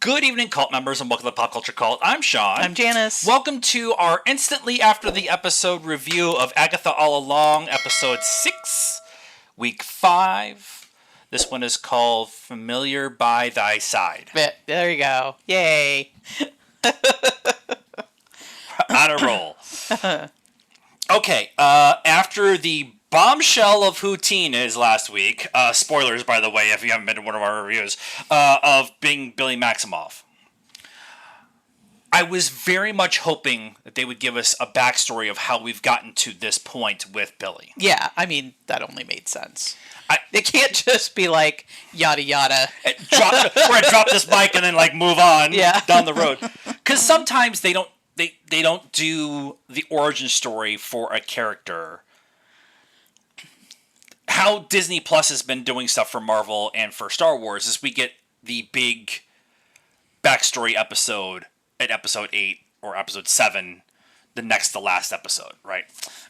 Good evening, cult members, and welcome to Pop Culture Cult. I'm Sean. I'm Janice. Welcome to our instantly after the episode review of Agatha All Along, episode 6, week 5. This one is called Familiar by Thy Side. There you go. Yay. On a roll. Okay, after the bombshell of who Teen is last week, spoilers, by the way, if you haven't been to one of our reviews, of being Billy Maximoff. I was very much hoping that they would give us a backstory of how we've gotten to this point with Billy. Yeah, I mean, that only made sense. It can't just be like, yada yada. We're going to drop this mic and then move on down the road. Because sometimes they don't do the origin story for a character. How Disney Plus has been doing stuff for Marvel and for Star Wars is we get the big backstory episode at episode 8 or episode 7, the next to last episode, right?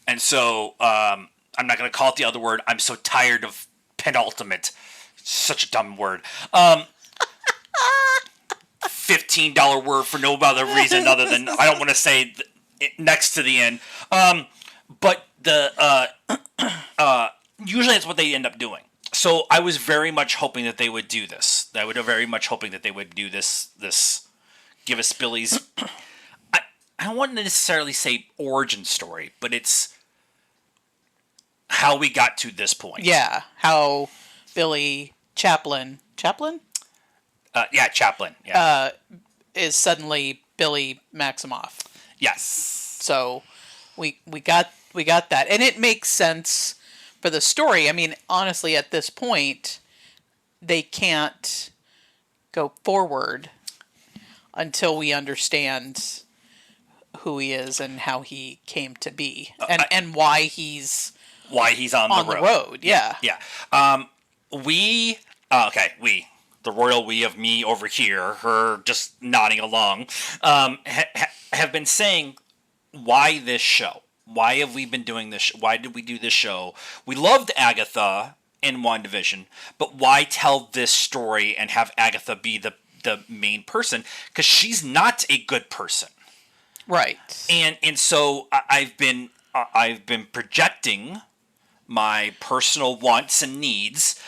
And so I'm not going to call it the other word. I'm so tired of penultimate. Such a dumb word. $15 word for no other reason other than I don't want to say next to the end. But the usually that's what they end up doing. So I was very much hoping that they would do this. I was very much hoping that they would do this give us Billy's I don't want to necessarily say origin story, but it's how we got to this point. Yeah, how Billy Chaplin Chaplin, is suddenly Billy Maximoff. Yes. So we got that, and it makes sense for the story. I mean, honestly, at this point, they can't go forward until we understand who he is and how he came to be, and why he's on the road. Yeah. We the royal we of me over here, her just nodding along, have been saying, why this show? Why have we been doing this? Why did we do this show? We loved Agatha in WandaVision, but why tell this story and have Agatha be the main person? Because she's not a good person, right? And so I've been projecting my personal wants and needs,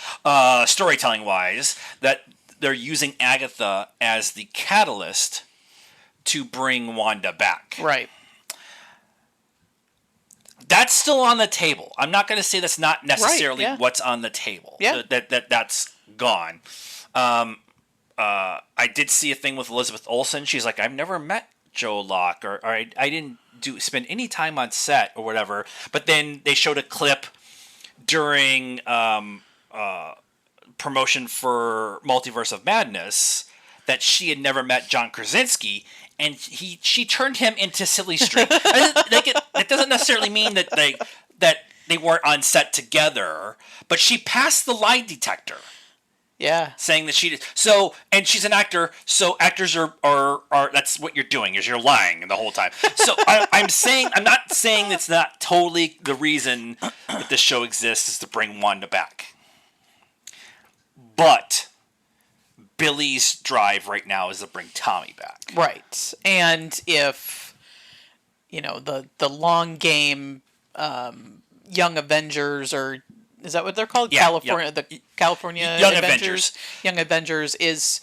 storytelling wise, that they're using Agatha as the catalyst to bring Wanda back. Right. That's still on the table. I'm not going to say that's not necessarily what's on the table. Yeah. That's gone. I did see a thing with Elizabeth Olsen. She's like, I've never met Joe Locke, or I didn't spend any time on set or whatever. But then they showed a clip during promotion for Multiverse of Madness that she had never met John Krasinski, and she turned him into Silly String. It doesn't necessarily mean that they weren't on set together, but she passed the lie detector. Yeah, saying that she did. So, and she's an actor, so actors are that's what you're doing, is you're lying the whole time. So I'm not saying it's not totally the reason that this show exists is to bring Wanda back. But Billy's drive right now is to bring Tommy back. Right. And if, the long game Young Avengers, or is that what they're called? Yeah, California, the California Young Avengers. Young Avengers is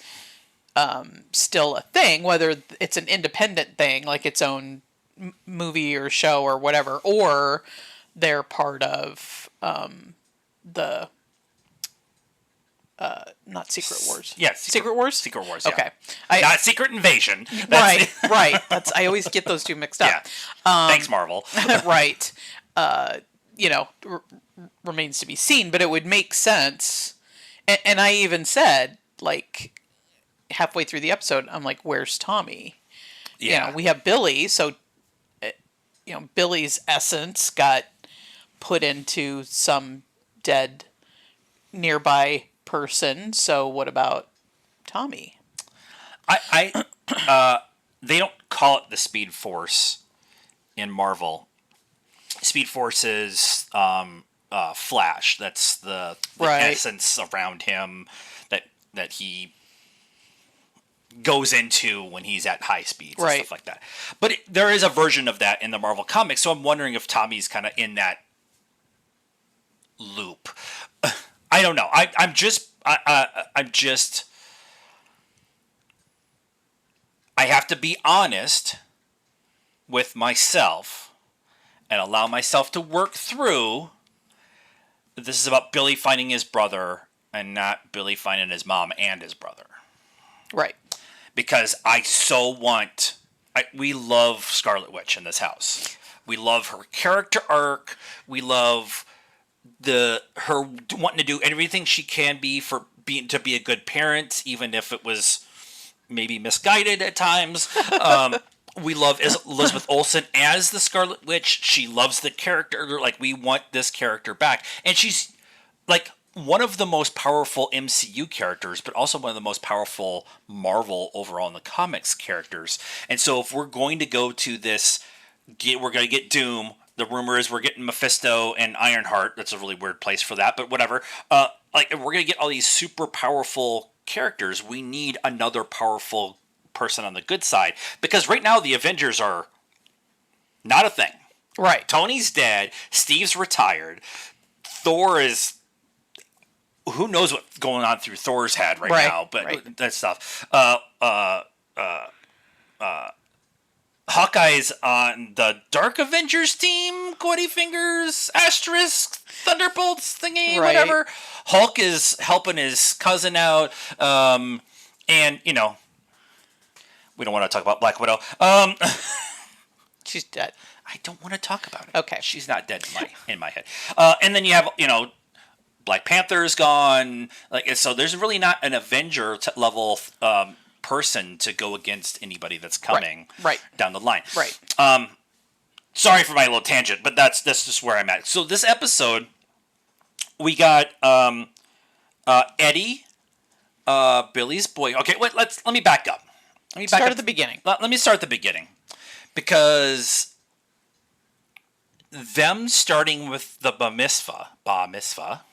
still a thing, whether it's an independent thing, like its own movie or show or whatever, or they're part of the not Secret Wars. Yeah, Secret Wars. Secret Wars. Okay, not Secret Invasion. Right. I always get those two mixed up. Yeah. Thanks, Marvel. Right. Remains to be seen, but it would make sense. And I even said, halfway through the episode, I'm like, "Where's Tommy?" Yeah. We have Billy, so Billy's essence got put into some dead nearby person. So what about Tommy? They don't call it the Speed Force in Marvel. Speed Force is Flash. That's the essence around him that he goes into when he's at high speeds and Right. stuff like that. But there is a version of that in the Marvel comics, so I'm wondering if Tommy's kind of in that loop. I don't know. I'm just I have to be honest with myself and allow myself to work through. This is about Billy finding his brother and not Billy finding his mom and his brother. Right. Because we love Scarlet Witch in this house. We love her character arc. We love her wanting to do everything she can be to be a good parent, even if it was maybe misguided at times. We love Elizabeth Olsen as the Scarlet Witch. She loves the character. Like, we want this character back. And she's, like, one of the most powerful MCU characters, but also one of the most powerful Marvel overall in the comics characters. And so if we're going to go to this, we're going to get Doom. The rumor is we're getting Mephisto and Ironheart. That's a really weird place for that, but whatever. If we're going to get all these super powerful characters, we need another powerful person on the good side, because right now the Avengers are not a thing. Right. Tony's dead. Steve's retired. Thor is, who knows what's going on through Thor's head right now, but that stuff. Hawkeye's on the Dark Avengers team, Quaddy Fingers, Asterisk, Thunderbolts thingy, whatever. Hulk is helping his cousin out, and we don't want to talk about Black Widow. She's dead. I don't want to talk about it. Okay. She's not dead in my head. And then you have, Black Panther's gone. So there's really not an Avenger level person to go against anybody that's coming down the line. Right. Sorry for my little tangent, but that's just where I'm at. So this episode, we got Eddie, Billy's boy. Okay, wait, let me back up. Start at the beginning. Let me start at the beginning, because them starting with the bar mitzvah. Bar mitzvah.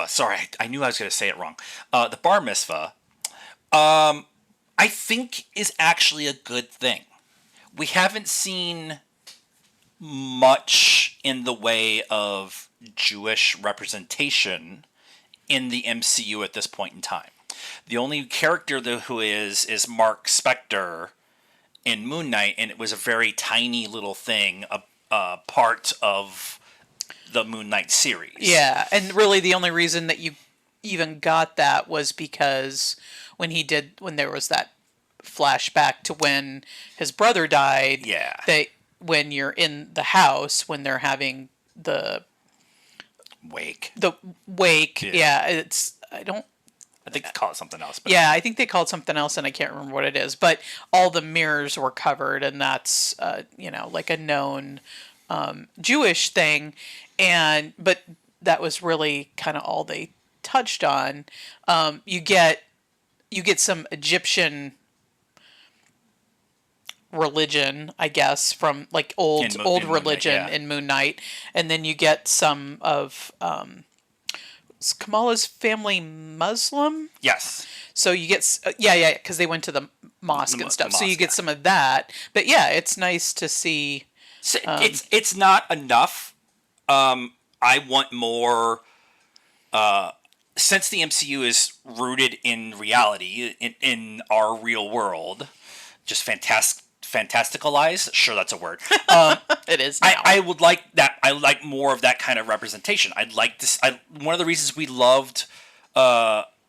Sorry, I knew I was going to say it wrong. The bar mitzvah, I think, is actually a good thing. We haven't seen much in the way of Jewish representation in the MCU at this point in time. The only character who is Mark Spector in Moon Knight, and it was a very tiny little thing, a part of the Moon Knight series. Yeah, and really the only reason that you even got that was because when there was that flashback to when his brother died. Yeah. When you're in the house, when they're having the wake. Yeah, I think they call it something else. But yeah, I think they called it something else, and I can't remember what it is. But all the mirrors were covered, and that's like a known Jewish thing, but that was really kind of all they touched on. You get some Egyptian religion, I guess, from like old religion in Moon Knight, and then you get some of Kamala's family Muslim? Yes. So you get because they went to the mosque and stuff. So you get some of that. But yeah, it's nice to see. It's not enough. I want more. Since the MCU is rooted in reality, in our real world, just fantasticalized. Sure, that's a word. It is now. I would like that. I like more of that kind of representation. I'd like this. One of the reasons we loved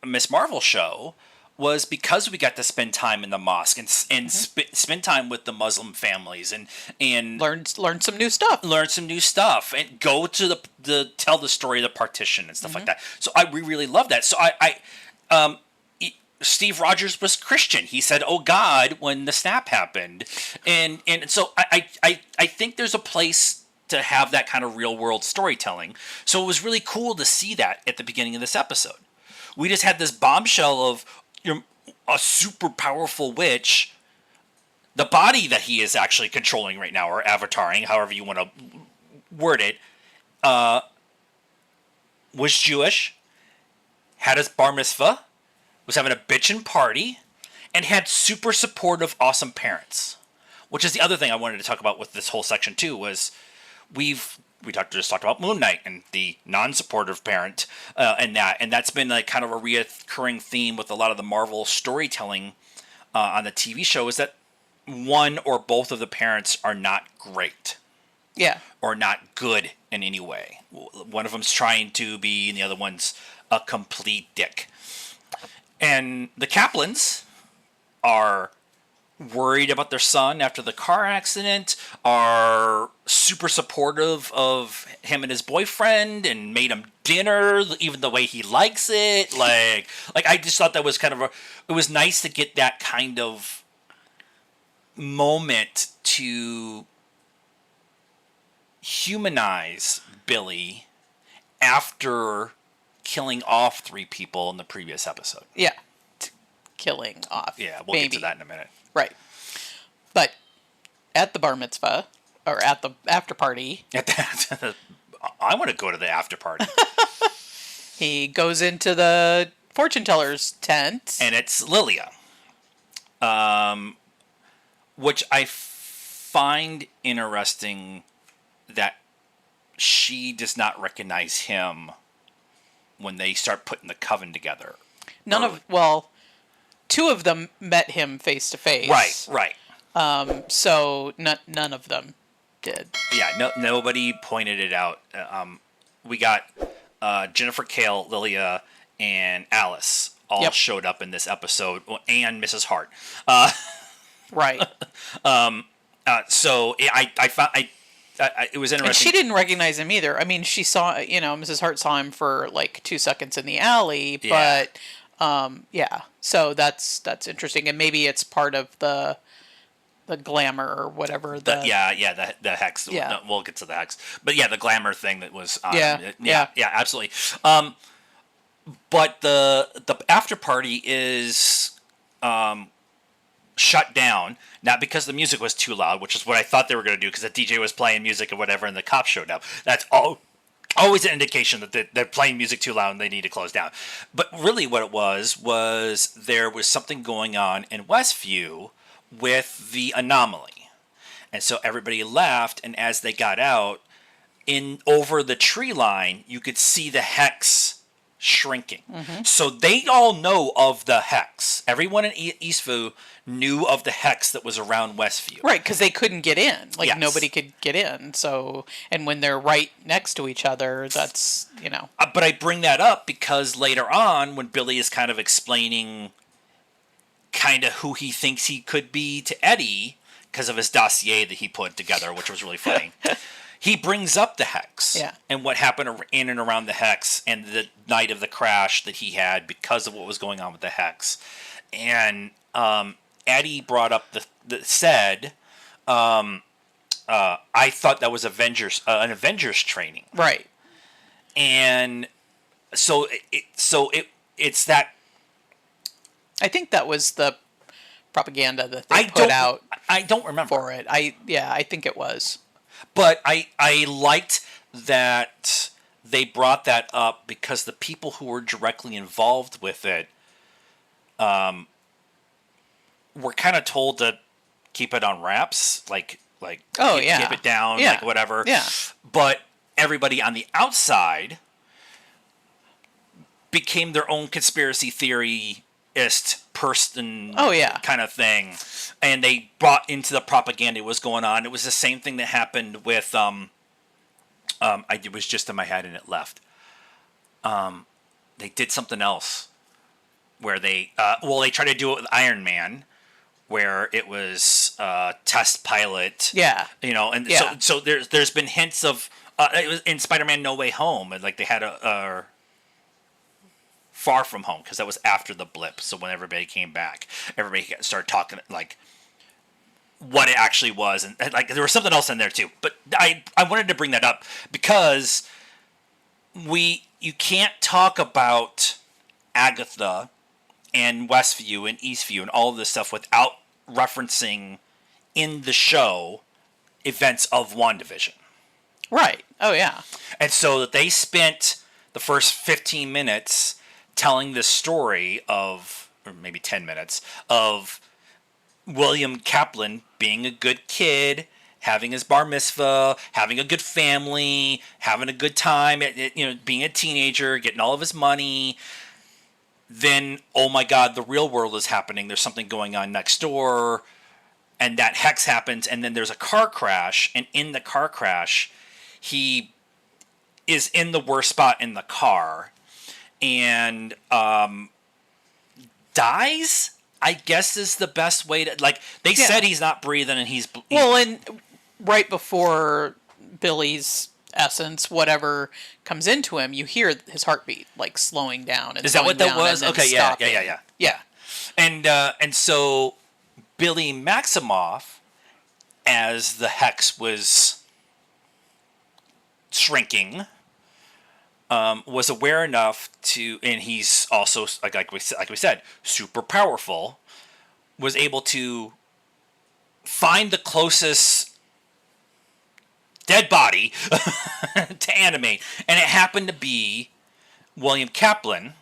Miss Marvel show was because we got to spend time in the mosque and spend time with the Muslim families and learn some new stuff. And go to tell the story of the partition and stuff like that. So we really love that. So Steve Rogers was Christian. He said, "Oh God," when the snap happened, and so I think there's a place to have that kind of real world storytelling. So it was really cool to see that at the beginning of this episode. We just had this bombshell of a super powerful witch. The body that he is actually controlling right now, or avataring, however you want to word it, was Jewish, had his bar mitzvah, was having a bitchin' party, and had super supportive, awesome parents. Which is the other thing I wanted to talk about with this whole section too. Was just talked about Moon Knight and the non-supportive parent, and that's been like kind of a reoccurring theme with a lot of the Marvel storytelling on the TV show, is that one or both of the parents are not great. Yeah. Or not good in any way. One of them's trying to be, and the other one's a complete dick. And the Kaplans are worried about their son after the car accident, are super supportive of him and his boyfriend, and made him dinner even the way he likes it. Like I just thought that was kind of it was nice to get that kind of moment to humanize Billy after killing off 3 people in the previous episode. Yeah. Killing off. Yeah, we'll get to that in a minute. Right. But at the bar mitzvah, or at the after party, I want to go to the after party. he goes into the fortune teller's tent. And it's Lilia. Which I find interesting that she does not recognize him when they start putting the coven together. Two of them met him face to face. Right. So none of them did. Yeah, nobody pointed it out. We got Jennifer Kale, Lilia, and Alice all showed up in this episode, and Mrs. Hart. Right. So I found it was interesting. And she didn't recognize him either. I mean, she saw, Mrs. Hart saw him for like 2 seconds in the alley, but yeah. So that's interesting, and maybe it's part of the glamour or whatever. The hex. Yeah. No, we'll get to the hex, but yeah, the glamour thing that was. Yeah, absolutely. But the after party is shut down, not because the music was too loud, which is what I thought they were going to do, because the DJ was playing music or whatever, and the cops showed up. That's always an indication that they're playing music too loud and they need to close down. But really what it was there was something going on in Westview with the anomaly. And so everybody left, and as they got out, over the tree line, you could see the hex shrinking. Mm-hmm. So they all know of the hex. Everyone in Eastview knew of the hex that was around Westview. Right, because they couldn't get in. Nobody could get in. So, and when they're right next to each other, that's, But I bring that up because later on, when Billy is kind of explaining kind of who he thinks he could be to Eddie, because of his dossier that he put together, which was really funny. He brings up the hex and what happened in and around the hex and the night of the crash that he had because of what was going on with the hex. And Eddie brought up said, I thought that was an Avengers training. Right. And so it's that. I think that was the propaganda that they put out. I don't remember for it. I think it was. But I liked that they brought that up because the people who were directly involved with it were kind of told to keep it on wraps, keep it down, whatever. Yeah. But everybody on the outside became their own conspiracy theorist person kind of thing. And they brought into the propaganda what was going on. It was the same thing that happened with it was just in my head and it left. They did something else where they tried to do it with Iron Man, where it was test pilot. Yeah. So there's been hints of it was in Spider-Man No Way Home, and they had a Far From Home, because that was after the blip. So when everybody came back, everybody started talking what it actually was, and there was something else in there too. But I wanted to bring that up because you can't talk about Agatha and Westview and Eastview and all of this stuff without referencing in the show events of WandaVision. Right. Oh yeah. And so that they spent the first 15 minutes telling this story of, or maybe 10 minutes, of William Kaplan being a good kid, having his bar mitzvah, having a good family, having a good time, being a teenager, getting all of his money. Then, oh my God, the real world is happening. There's something going on next door. And that hex happens, and then there's a car crash. And in the car crash, he is in the worst spot in the car. And dies, I guess, is the best way to... Like, they said he's not breathing, and he's... Well, and right before Billy's essence, whatever comes into him, you hear his heartbeat, like, slowing down. And is that what that was? Okay, stopping. Yeah. And so Billy Maximoff, as the hex was shrinking... was aware enough to, and he's also like we said, super powerful. Was able to find the closest dead body to animate, and it happened to be William Kaplan,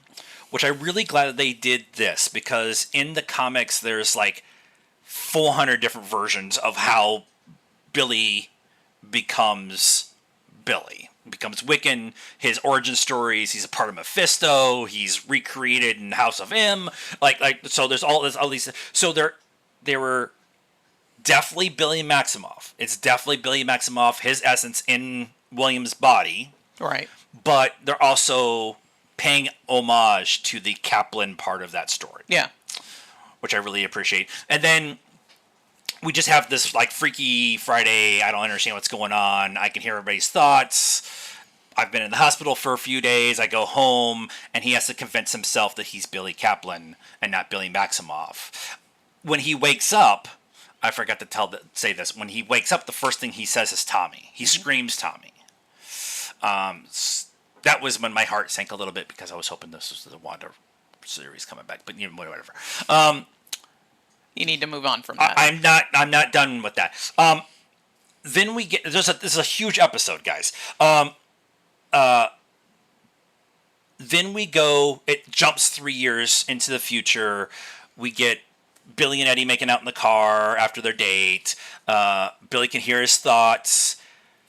which I'm really glad that they did this, because in the comics there's like 400 different versions of how Billy becomes Billy. Becomes Wiccan, his origin stories. He's a part of Mephisto. He's recreated in House of M. So there's all these. So they were definitely Billy Maximoff. It's definitely Billy Maximoff, his essence in William's body. Right. But they're also paying homage to the Kaplan part of that story. Yeah. Which I really appreciate. And then we just have this like Freaky Friday. I don't understand what's going on. I can hear everybody's thoughts. I've been in the hospital for a few days. I go home, and he has to convince himself that he's Billy Kaplan and not Billy Maximoff. When he wakes up, I forgot to say this. When he wakes up, the first thing he says is Tommy. He screams Tommy. That was when my heart sank a little bit, because I was hoping this was the Wanda series coming back. But whatever. You need to move on from that. I'm not done with that. Then we get this is a huge episode, guys. Then we go. It jumps 3 years into the future. We get Billy and Eddie making out in the car after their date. Billy can hear his thoughts.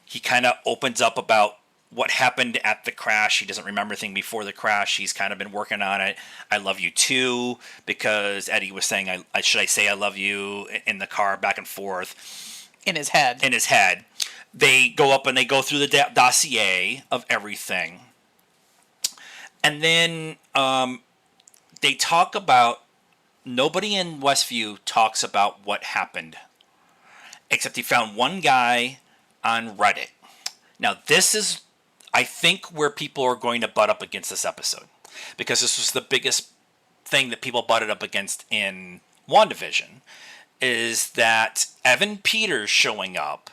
He kind of opens up about what happened at the crash. He doesn't remember anything before the crash. He's kind of been working on it. I love you too, because Eddie was saying, I should I say I love you in the car, back and forth. In his head. They go up and they go through the dossier of everything. And then they talk about, nobody in Westview talks about what happened, except he found one guy on Reddit. Now, this is, I think, where people are going to butt up against this episode, because this was the biggest thing that people butted up against in WandaVision, is that Evan Peters showing up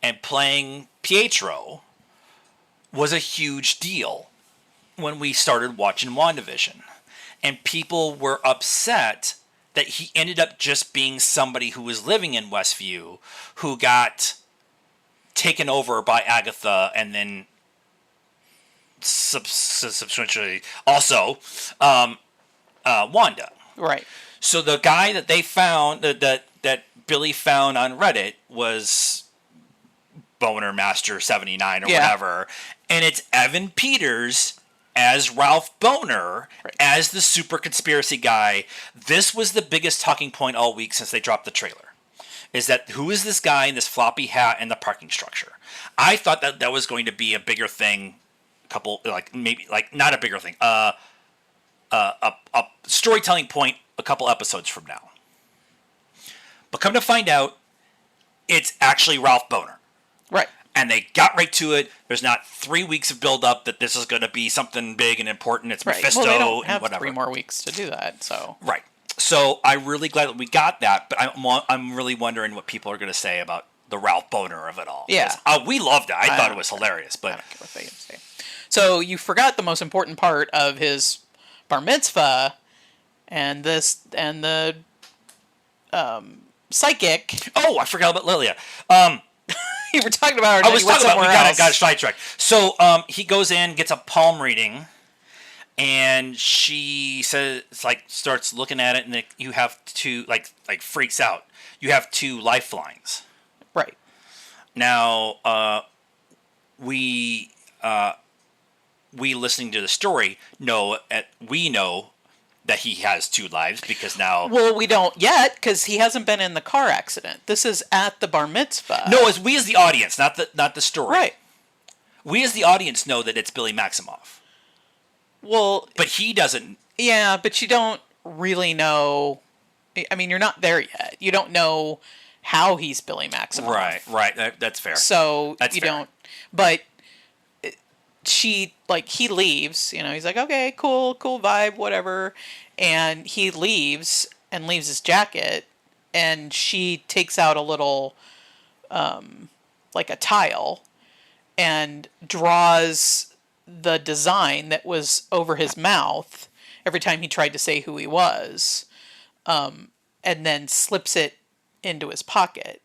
and playing Pietro was a huge deal when we started watching WandaVision. And people were upset that he ended up just being somebody who was living in Westview, who got taken over by Agatha, and then subsequently also Wanda. Right. So the guy that they found, that Billy found on Reddit, was Boner Master 79 or whatever, and it's Evan Peters as Ralph Boner, as the super conspiracy guy. This was the biggest talking point all week since they dropped the trailer. Is that, who is this guy in this floppy hat in the parking structure? I thought that was going to be a bigger thing, not a bigger thing, a storytelling point a couple episodes from now. But come to find out, it's actually Ralph Boner. Right. And they got right to it. There's not 3 weeks of build up that this is going to be something big and important. It's Mephisto, well, they don't have and whatever. 3 more weeks to do that, so. Right. So I'm really glad that we got that, but I'm really wondering what people are going to say about the Ralph Boner of it all. Yeah. We loved it. I thought it was hilarious, but I don't care what they say. So you forgot the most important part of his bar mitzvah, and the psychic. Oh, I forgot about Lilia. You were talking about her. I was talking about, we got sidetracked. So he goes in, gets a palm reading, and she says, like, starts looking at it, and you have to like freaks out. You have 2 lifelines. Right. Now, we listening to the story we know that he has 2 lives because now. Well, we don't yet because he hasn't been in the car accident. This is at the bar mitzvah. No, as we as the audience, not the story. Right. We as the audience know that it's Billy Maximoff. Well, but he doesn't. Yeah, but you don't really know. I mean, you're not there yet. You don't know how he's Billy Maximoff. Right. That's fair. So That's you fair. don't. But he leaves. He's like, okay, cool vibe, whatever, and he leaves and leaves his jacket, and she takes out a little, like a tile, and draws the design that was over his mouth every time he tried to say who he was, and then slips it into his pocket.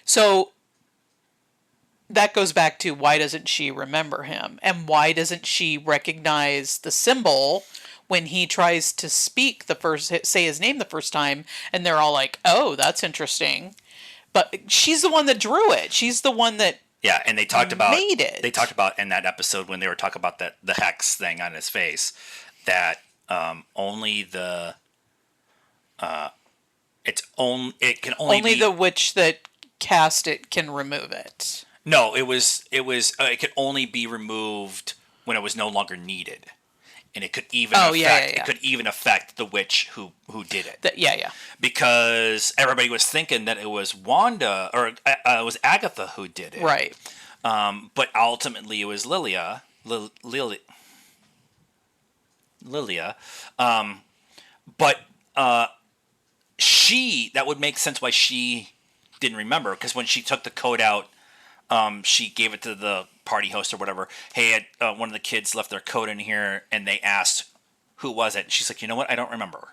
So that goes back to why doesn't she remember him? And why doesn't she recognize the symbol when he tries to say his name the first time? And they're all like, oh, that's interesting. But she's the one that drew it. She's the one that and they talked about made it. They talked about in that episode when they were talking about the hex thing on his face that only the it can only be, the witch that cast it can remove it. No, it could only be removed when it was no longer needed, and it could even it could even affect the witch who did it. Because everybody was thinking that it was Wanda or it was Agatha who did it, right? But ultimately it was Lilia. But that would make sense why she didn't remember, because when she took the code out. She gave it to the party host or whatever. Hey, one of the kids left their coat in here, and they asked, who was it? And she's like, you know what? I don't remember.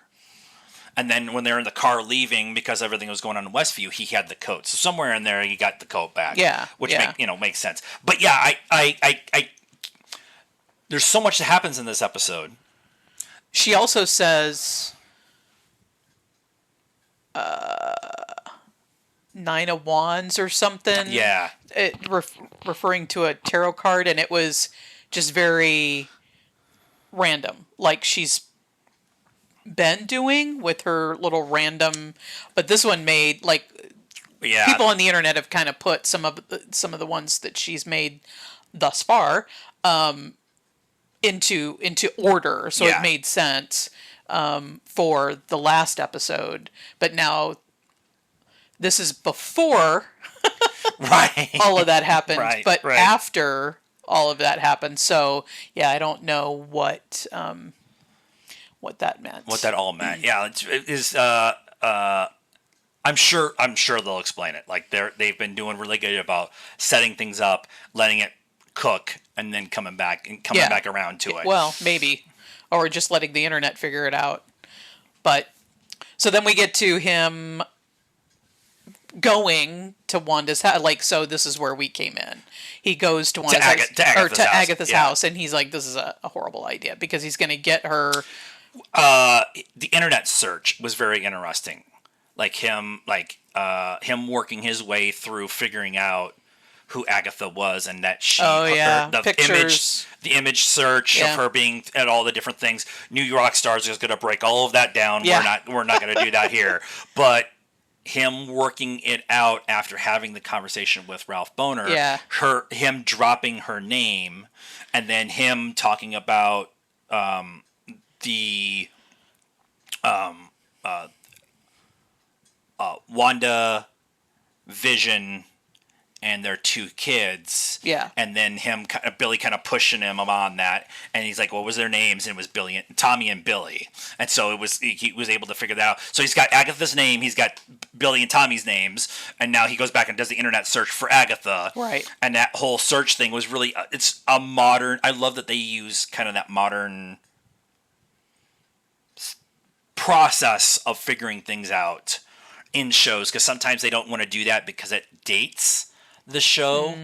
And then when they're in the car leaving, because everything was going on in Westview, he had the coat. So somewhere in there, he got the coat back. Yeah. Which makes sense. But yeah, I there's so much that happens in this episode. She also says, 9 of Wands or something. Yeah. Referring to a tarot card, and it was just very random. Like she's been doing with her little random, but this one made people on the internet have kind of put some of the ones that she's made thus far into order, so it made sense for the last episode. But now this is before all of that happened, but after all of that happened. So yeah, I don't know what that meant. What that all meant. Yeah, it is. I'm sure they'll explain it. Like they've been doing really good about setting things up, letting it cook, and then coming back around to it. Well, maybe, or just letting the internet figure it out. But so then we get to him going to Wanda's house. So this is where we came in. He goes to Wanda's house, to Agatha's house, and he's like, this is a horrible idea because he's going to get her. The internet search was very interesting. Him working his way through figuring out who Agatha was, and that she, the pictures, the image search of her being at all the different things. New York Stars is going to break all of that down. Yeah. We're not going to do that here. But him working it out after having the conversation with Ralph Boner, him dropping her name, and then him talking about the Wanda, Vision, and their 2 kids. Yeah. And then Billy kind of pushing him on that. And he's like, what was their names? And it was Tommy and Billy. And so he was able to figure that out. So he's got Agatha's name. He's got Billy and Tommy's names. And now he goes back and does the internet search for Agatha. Right. And that whole search thing was really, it's a modern, I love that they use kind of that modern process of figuring things out in shows. Because sometimes they don't want to do that because it dates the show.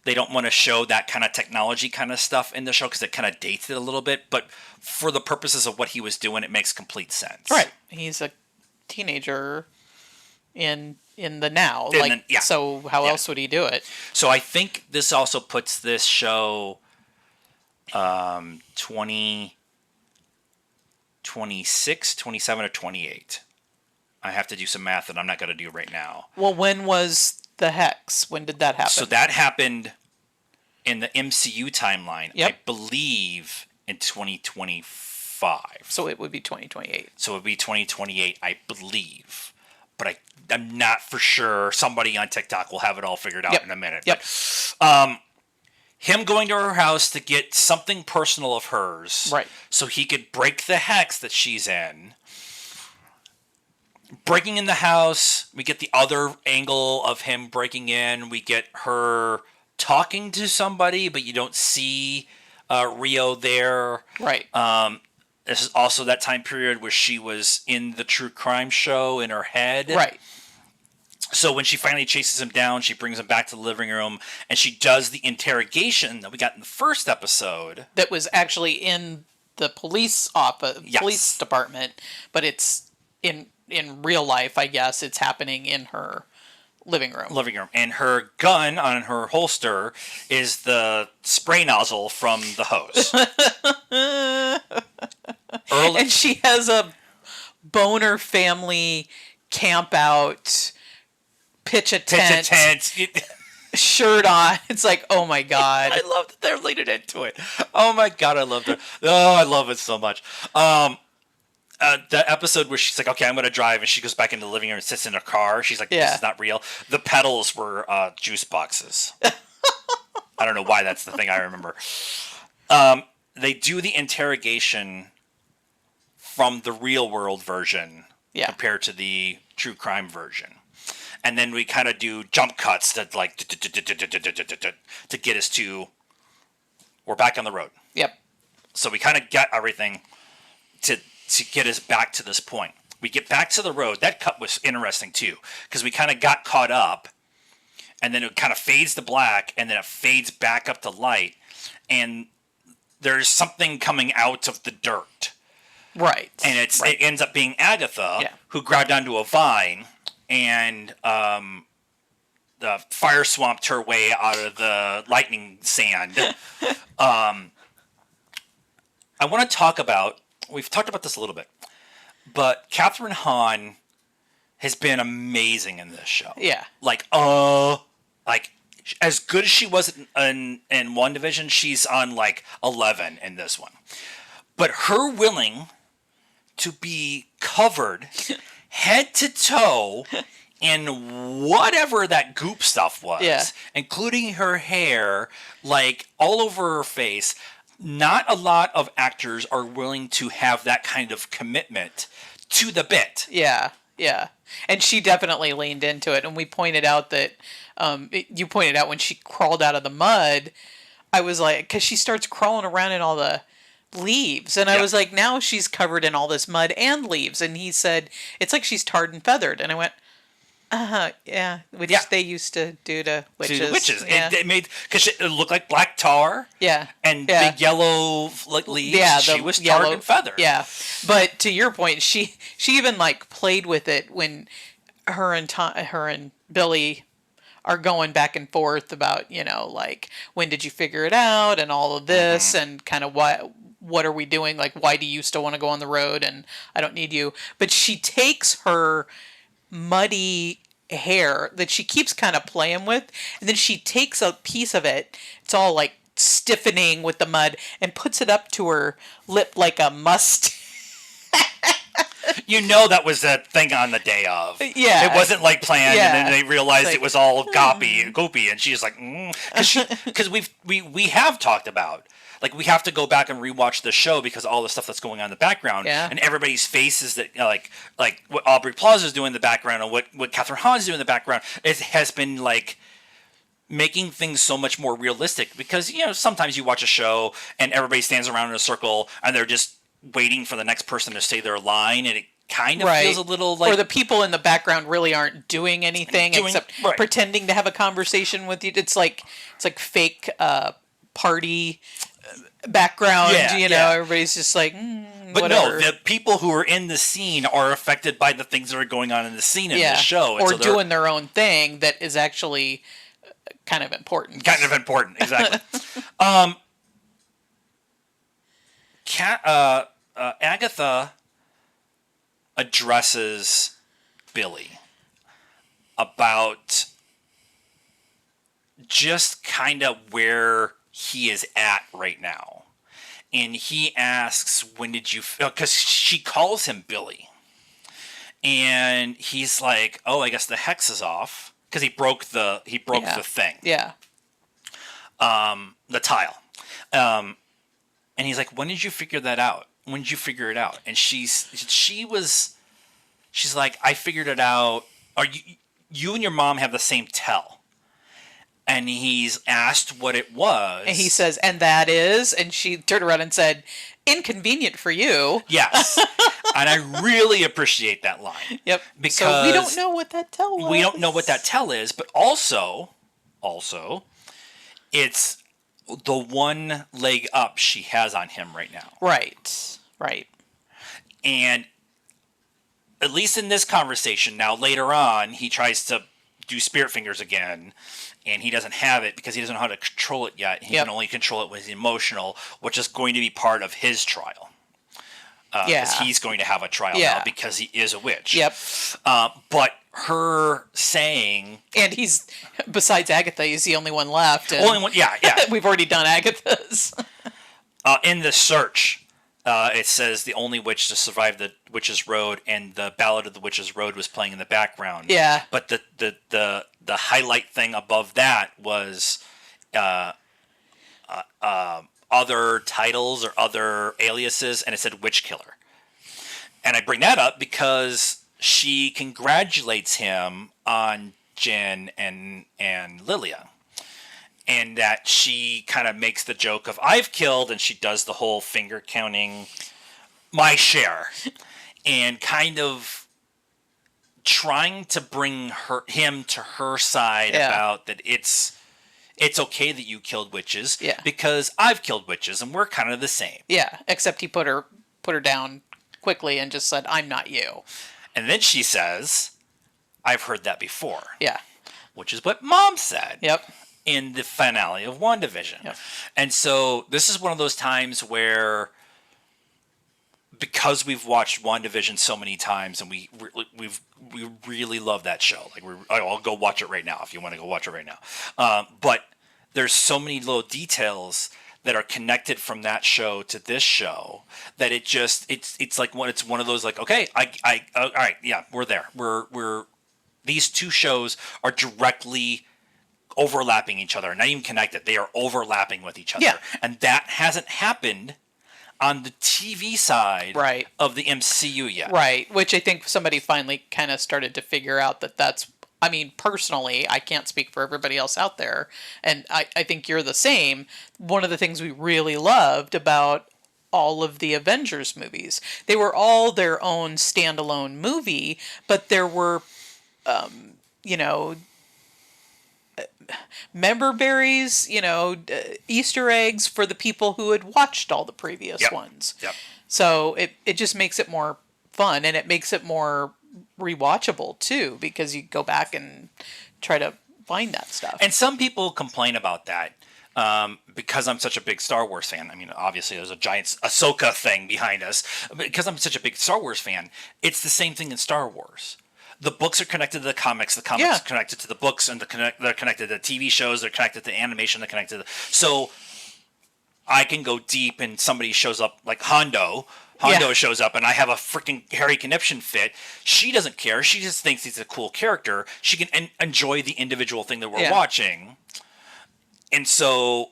they don't want to show that kind of technology kind of stuff in the show because it kind of dates it a little bit. But for the purposes of what he was doing, it makes complete sense. Right. He's a teenager in the now. So how else would he do it? So I think this also puts this show 20, 26, 27, or 28. I have to do some math that I'm not going to do right now. Well, when was the Hex? When did that happen? So that happened in the MCU timeline, Yep. I believe, in 2025. So it would be 2028. So it would be 2028, I believe. But I'm not for sure. Somebody on TikTok will have it all figured out in a minute. Yep. But, him going to her house to get something personal of hers. Right. So he could break the hex that she's in. Breaking in the house, we get the other angle of him breaking in. We get her talking to somebody, but you don't see Rio there. Right. This is also that time period where she was in the true crime show in her head. Right. So when she finally chases him down, she brings him back to the living room, and she does the interrogation that we got in the first episode. That was actually in the police office, police department, but it's in real life, I guess. It's happening in her living room. And her gun on her holster is the spray nozzle from the hose. And she has a boner family camp out, pitch a tent. Shirt on. It's like, oh my God. I love that they're leading into it. Oh my God, I love it. Oh, I love it so much. The episode where she's like, okay, I'm going to drive, and she goes back into the living room and sits in her car. She's like, this is not real. The pedals were juice boxes. I don't know why that's the thing I remember. They do the interrogation from the real world version compared to the true crime version. And then we kind of do jump cuts that like to get us to we're back on the road. Yep. So we kind of got everything to get us back to this point. We get back to the road. That cut was interesting too because we kind of got caught up, and then it kind of fades to black, and then it fades back up to light, and there's something coming out of the dirt. Right. And it ends up being Agatha who grabbed onto a vine and fire swamped her way out of the lightning sand. I want to talk about, we've talked about this a little bit, but Catherine Hahn has been amazing in this show. Yeah. Like as good as she was in WandaVision, she's on like 11 in this one. But her willing to be covered head to toe in whatever that goop stuff was, including her hair, like all over her face. Not a lot of actors are willing to have that kind of commitment to the bit. Yeah, yeah. And she definitely leaned into it. And we pointed out that, you pointed out when she crawled out of the mud, I was like, because she starts crawling around in all the leaves. And I was like, now she's covered in all this mud and leaves. And he said, it's like she's tarred and feathered. And I went, yeah, which they used to do to witches. Yeah. It made, because it looked like black tar. Yeah. And big yellow leaves. Yeah, she was tarred and feathered. Yeah. But to your point, she even like played with it when her and Billy are going back and forth about, like, when did you figure it out and all of this and kind of what are we doing? Like, why do you still want to go on the road and I don't need you? But she takes her muddy hair that she keeps kind of playing with, and then she takes a piece of it, it's all like stiffening with the mud, and puts it up to her lip like a must. That was a thing on the day of. Yeah. It wasn't like planned, and then they realized like, it was all goopy, and she's like, because we have talked about, like, we have to go back and rewatch the show because of all the stuff that's going on in the background, and everybody's faces that, like what Aubrey Plaza is doing in the background and what Catherine Hahn's doing in the background, it has been like making things so much more realistic because sometimes you watch a show and everybody stands around in a circle and they're just waiting for the next person to say their line, and it kind of feels a little like... Or the people in the background really aren't doing anything except pretending to have a conversation with you. It's like fake party background, everybody's just like, but whatever. No, the people who are in the scene are affected by the things that are going on in the scene in the show. And or so doing their own thing that is actually kind of important. Exactly. Agatha addresses Billy about just kind of where he is at right now. And he asks, when did you... Because she calls him Billy. And he's like, oh, I guess the hex is off. Because he broke the thing. Yeah. The tile. And he's like, when did you figure that out? When did you figure it out? And she's like, I figured it out. Or you and your mom have the same tell. And he's asked what it was. And he says, and that is? And she turned around and said, inconvenient for you. Yes. And I really appreciate that line. Yep. Because so we don't know what that tell was. We don't know what that tell is, but also, it's the one leg up she has on him right now. Right. And at least in this conversation, now later on, he tries to do spirit fingers again. And he doesn't have it because he doesn't know how to control it yet. He can only control it when he's emotional, which is going to be part of his trial. Because he's going to have a trial now because he is a witch. Yep. But her saying... And he's, besides Agatha, he's the only one left. Only one, yeah. We've already done Agatha's. In the search, it says the only witch to survive the Witch's Road, and the Ballad of the Witch's Road was playing in the background. Yeah. But the highlight thing above that was other titles or other aliases, and it said Witch Killer. And I bring that up because she congratulates him on Jen and Lilia. And that she kind of makes the joke of, I've killed, and she does the whole finger counting, my share. And kind of trying to bring him to her side about that it's okay that you killed witches because I've killed witches and we're kind of the same. Yeah, except he put her down quickly and just said, I'm not you. And then she says, I've heard that before. Yeah. Which is what Mom said. Yep. In the finale of WandaVision. Yep. And so this is one of those times where, because we've watched WandaVision so many times and we really love that show. Like I'll go watch it right now if you want to go watch it right now. But there's so many little details that are connected from that show to this show that it's like it's one of those like, okay, I all right, yeah, we're there. We're these two shows are directly overlapping each other, not even connected. They are overlapping with each other. Yeah. And that hasn't happened on the TV side of the MCU yet. Right, which I think somebody finally kind of started to figure out that's, I mean, personally, I can't speak for everybody else out there, and I think you're the same. One of the things we really loved about all of the Avengers movies, they were all their own standalone movie, but there were, member berries, Easter eggs for the people who had watched all the previous ones. Yep. So it just makes it more fun, and it makes it more rewatchable too, because you go back and try to find that stuff. And some people complain about that because I'm such a big Star Wars fan. I mean, obviously there's a giant Ahsoka thing behind us. Because I'm such a big Star Wars fan, it's the same thing in Star Wars. The books are connected to the comics are connected to the books, and they're connected to TV shows, they're connected to animation, they're connected to... So I can go deep and somebody shows up, like Hondo shows up, and I have a freaking Harry Conniption fit. She doesn't care. She just thinks he's a cool character. She can enjoy the individual thing that we're watching. And so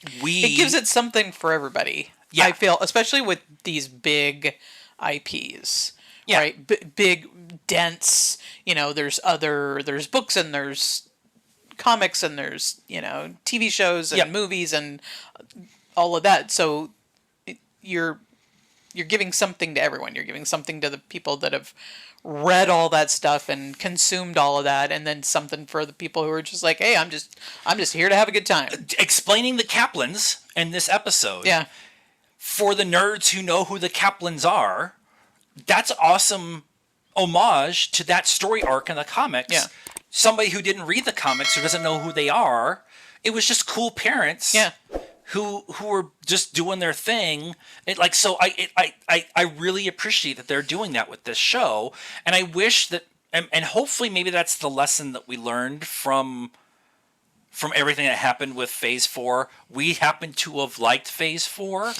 it gives it something for everybody. Yeah. I feel, especially with these big IPs. Yeah. Right? Big, dense, there's books and there's comics and there's, TV shows and movies and all of that. So you're you're giving something to everyone. You're giving something to the people that have read all that stuff and consumed all of that, and then something for the people who are just like, hey, I'm just here to have a good time. Explaining the Kaplans in this episode. Yeah. For the nerds who know who the Kaplans are, that's awesome homage to that story arc in the comics. Yeah. Somebody who didn't read the comics, who doesn't know who they are, it was just cool parents. Yeah. Who were just doing their thing. I really appreciate that they're doing that with this show, and I wish that, and hopefully maybe that's the lesson that we learned from everything that happened with Phase 4. We happen to have liked Phase 4,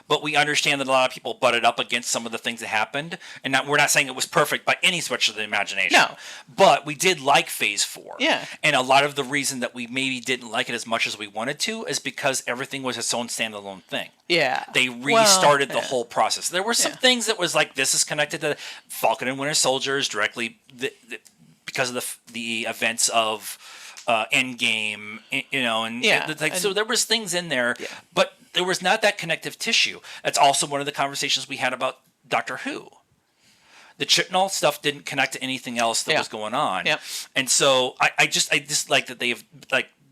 but we understand that a lot of people butted up against some of the things that happened, and we're not saying it was perfect by any stretch of the imagination. No. But we did like Phase 4. Yeah. And a lot of the reason that we maybe didn't like it as much as we wanted to is because everything was its own standalone thing. Yeah. They restarted the whole process. There were some things that was like, this is connected to Falcon and Winter Soldiers directly because of the events of Endgame, and so there was things in there, but there was not that connective tissue. That's also one of the conversations we had about Doctor Who. The Chibnall stuff didn't connect to anything else that was going on, and so I just like that they've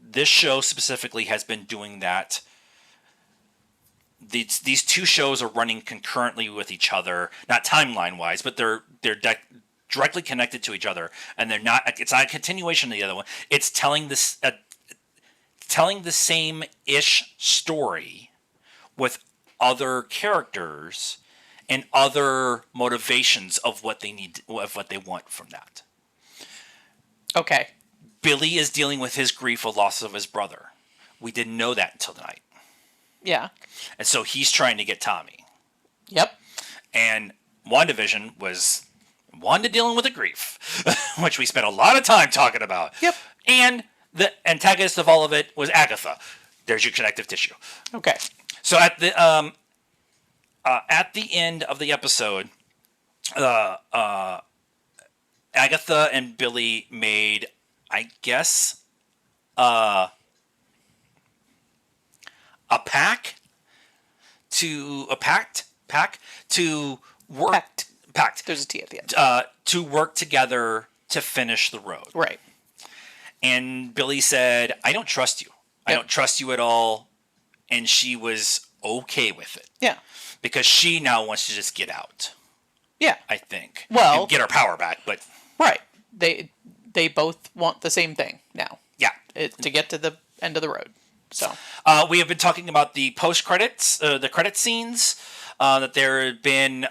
this show specifically has been doing that. These two shows are running concurrently with each other, not timeline wise, but they're directly connected to each other, and they're not. It's not a continuation of the other one. It's telling the same ish story with other characters and other motivations of what they need, of what they want from that. Okay. Billy is dealing with his grief of loss of his brother. We didn't know that until tonight. Yeah. And so he's trying to get Tommy. Yep. And WandaVision was Wanda dealing with a grief, which we spent a lot of time talking about. Yep. And the antagonist of all of it was Agatha. There's your connective tissue. Okay. So at the end of the episode, Agatha and Billy made, I guess, a pact to work. Pact. There's a T at the end. To work together to finish the road. Right. And Billy said, I don't trust you. I don't trust you at all. And she was okay with it. Yeah. Because she now wants to just get out. Yeah. I think. Well. And get her power back, but. Right. They both want the same thing now. Yeah. To get to the end of the road. So. We have been talking about the post-credits, the credit scenes, that there had been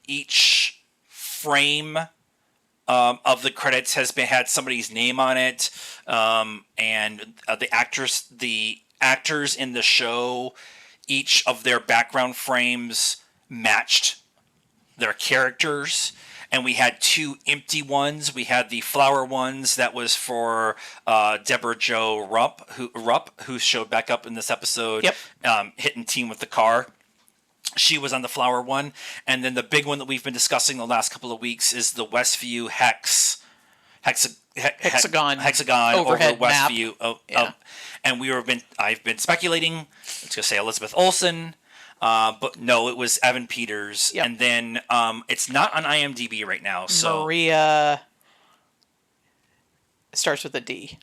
each frame of the credits had somebody's name on it, and the actors in the show, each of their background frames matched their characters. And we had two empty ones. We had the flower ones that was for Deborah Jo Rupp, who showed back up in this episode, hitting team with the car. She was on the flower one. And then the big one that we've been discussing the last couple of weeks is the Westview hexagon overhead over Westview. And I've been speculating. I was going to say Elizabeth Olsen. But no, it was Evan Peters. Yep. And then it's not on IMDb right now. So Maria starts with a D.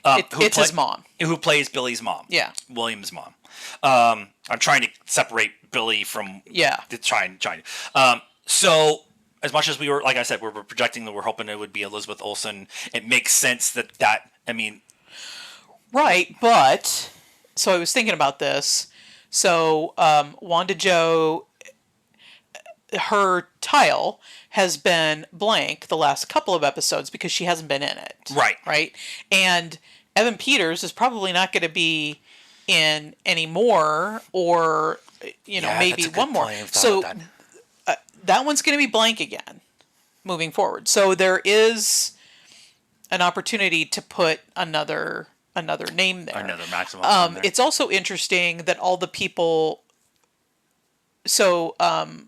It's his mom. Who plays Billy's mom. Yeah. William's mom. I'm trying to separate Billy from... Yeah. Trying. So as much as we were, like I said, we were projecting that we're hoping it would be Elizabeth Olsen, it makes sense that I mean... Right, but... So I was thinking about this... So, Wanda Jo, her tile has been blank the last couple of episodes because she hasn't been in it. Right. Right? And Evan Peters is probably not going to be in anymore, or, maybe one more. So, that one's going to be blank again moving forward. So, there is an opportunity to put another name there. Another maximum. There. It's also interesting that all the people. So, Layla,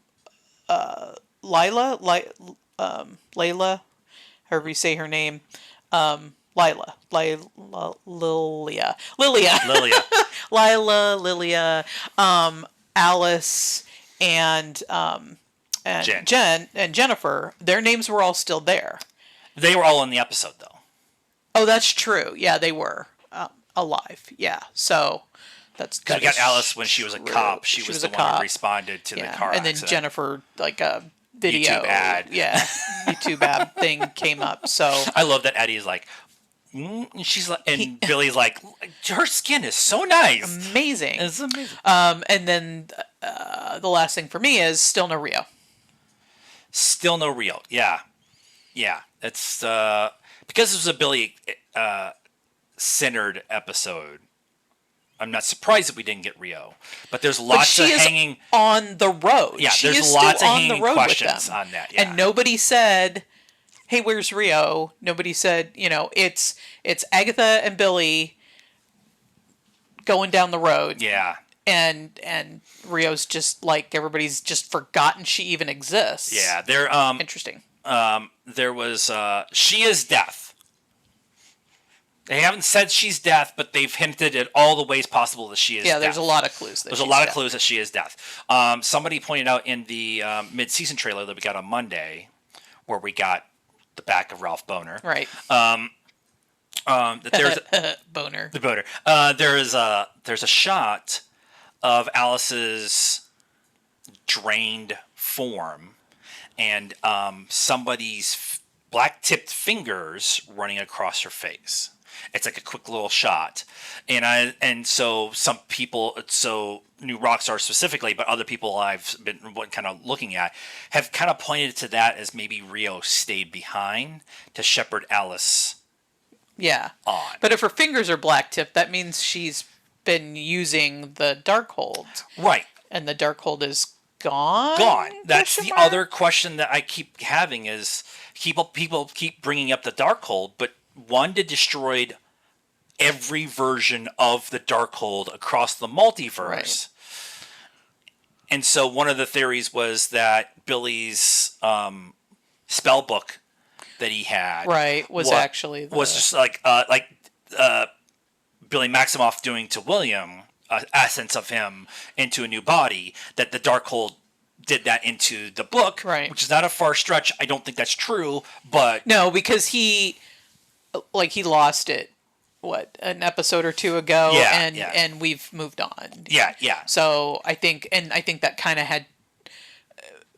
however you say her name, Lilia, Lilia, Alice and Jen. Jen and Jennifer, their names were all still there. They were all in the episode, though. Oh, that's true. Yeah, they were alive. Yeah, so that's because we got Alice when she was a cop. She was the one who responded to the car and then accident. Jennifer, like a video YouTube ad. Yeah, YouTube ad thing came up. So I love that Eddie is like, and she's like, and Billy's like, her skin is so nice, amazing. It's amazing. And then the last thing for me is still no Rio. Still no Rio. Yeah. It's because it was a Billy centered episode. I'm not surprised that we didn't get Rio, but there's lots of hanging on the road. Yeah, she there's is lots still of on hanging the road questions with them. on that. Yeah. And nobody said, "Hey, where's Rio?" Nobody said, it's Agatha and Billy going down the road. Yeah. And Rio's just like everybody's just forgotten she even exists. Yeah, they're interesting. There was she is death. They haven't said she's death, but they've hinted at all the ways possible that she is death. Yeah, there's a lot of clues. There's a lot of clues that she is death. Somebody pointed out in the mid-season trailer that we got on Monday, where we got the back of Ralph Boner. Right. That there's Boner. The Boner. There's a shot of Alice's drained form and somebody's black-tipped fingers running across her face. It's like a quick little shot, and so some people, so New Rockstar specifically, but other people I've been kind of looking at have kind of pointed to that as maybe Rio stayed behind to shepherd Alice. Yeah. On. But if her fingers are black tipped, that means she's been using the Darkhold. Right. And the Darkhold is gone. That's the other question that I keep having is people keep bringing up the Darkhold, but Wanda destroyed every version of the Darkhold across the multiverse. Right. And so one of the theories was that Billy's spell book that he had was actually was just like Billy Maximoff doing to William, essence of him into a new body, that the Darkhold did that into the book, which is not a far stretch. I don't think that's true, but no, because he lost it an episode or two ago, and we've moved on. Yeah. So I think that kind of had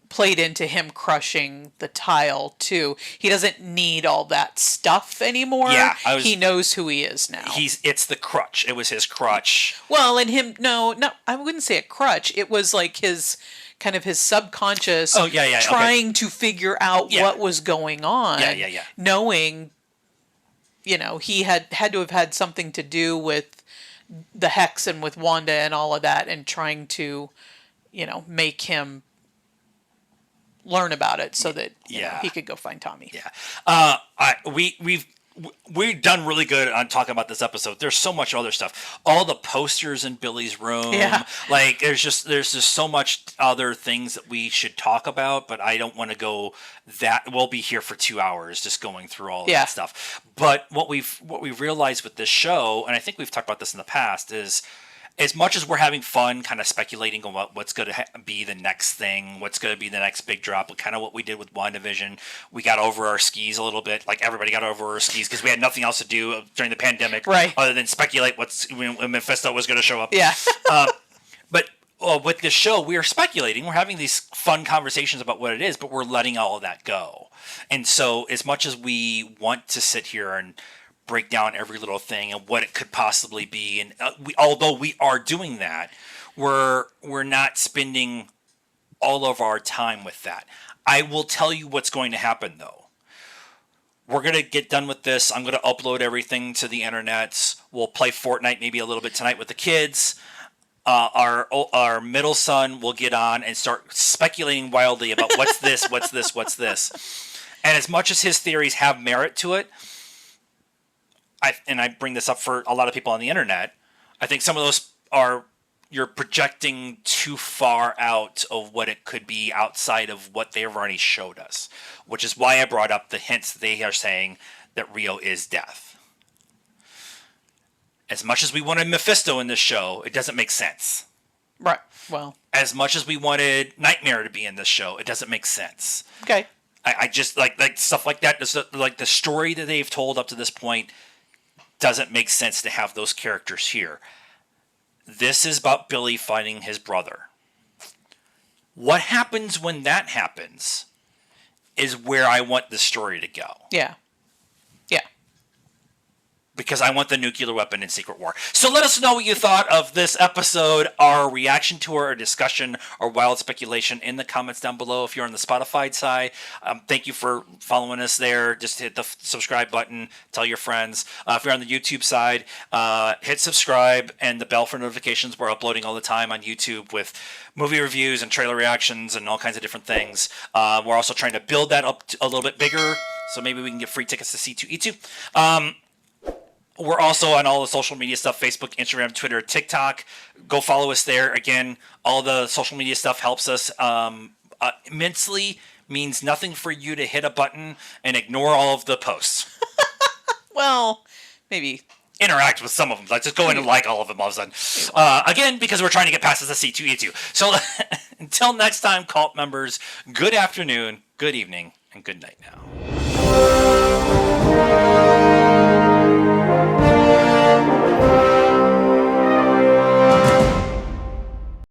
played into him crushing the tile too. He doesn't need all that stuff anymore. Yeah, he knows who he is now. It's the crutch. It was his crutch. Well, and him no, I wouldn't say a crutch. It was like his kind of his subconscious. Trying to figure out what was going on. Yeah. Knowing, he had to have had something to do with the Hex and with Wanda and all of that, and trying to, make him learn about it so that he could go find Tommy. Yeah. We've done really good on talking about this episode. There's so much other stuff. All the posters in Billy's room. Yeah. Like there's just so much other things that we should talk about, but I don't want to go that we'll be here for 2 hours just going through all of that stuff. But what we've realized with this show, and I think we've talked about this in the past, is as much as we're having fun kind of speculating on what's going to be the next thing, what's going to be the next big drop, kind of what we did with WandaVision, we got over our skis a little bit. Like everybody got over our skis because we had nothing else to do during the pandemic other than speculate when Mephisto was going to show up. Yeah. But with this show, we are speculating. We're having these fun conversations about what it is, but we're letting all of that go. And so as much as we want to sit here and break down every little thing and what it could possibly be, and although we are doing that, we're not spending all of our time with that. I will tell you what's going to happen though. We're going to get done with this. I'm going to upload everything to the internet. We'll play Fortnite maybe a little bit tonight with the kids. Our middle son will get on and start speculating wildly about what's this. And as much as his theories have merit to it, I bring this up for a lot of people on the internet, I think some of those you're projecting too far out of what it could be outside of what they've already showed us, which is why I brought up the hints that they are saying that Rio is death. As much as we wanted Mephisto in this show, it doesn't make sense. Right. Well. As much as we wanted Nightmare to be in this show, it doesn't make sense. Okay. I just like stuff like that. Like the story that they've told up to this point doesn't make sense to have those characters here. This is about Billy finding his brother. What happens when that happens is where I want the story to go. Yeah. Yeah. Because I want the nuclear weapon in Secret War. So let us know what you thought of this episode, our reaction to our discussion, or wild speculation in the comments down below. If you're on the Spotify side, thank you for following us there. Just hit the subscribe button, tell your friends. If you're on the YouTube side, hit subscribe and the bell for notifications. We're uploading all the time on YouTube with movie reviews and trailer reactions and all kinds of different things. We're also trying to build that up a little bit bigger, so maybe we can get free tickets to C2E2. We're also on all the social media stuff, Facebook, Instagram, Twitter, TikTok. Go follow us there. Again, all the social media stuff helps us immensely. Means nothing for you to hit a button and ignore all of the posts. Well, maybe. Interact with some of them. Like, just go in and like all of them all of a sudden. Again, because we're trying to get past this C2E2. So until next time, cult members, good afternoon, good evening, and good night now.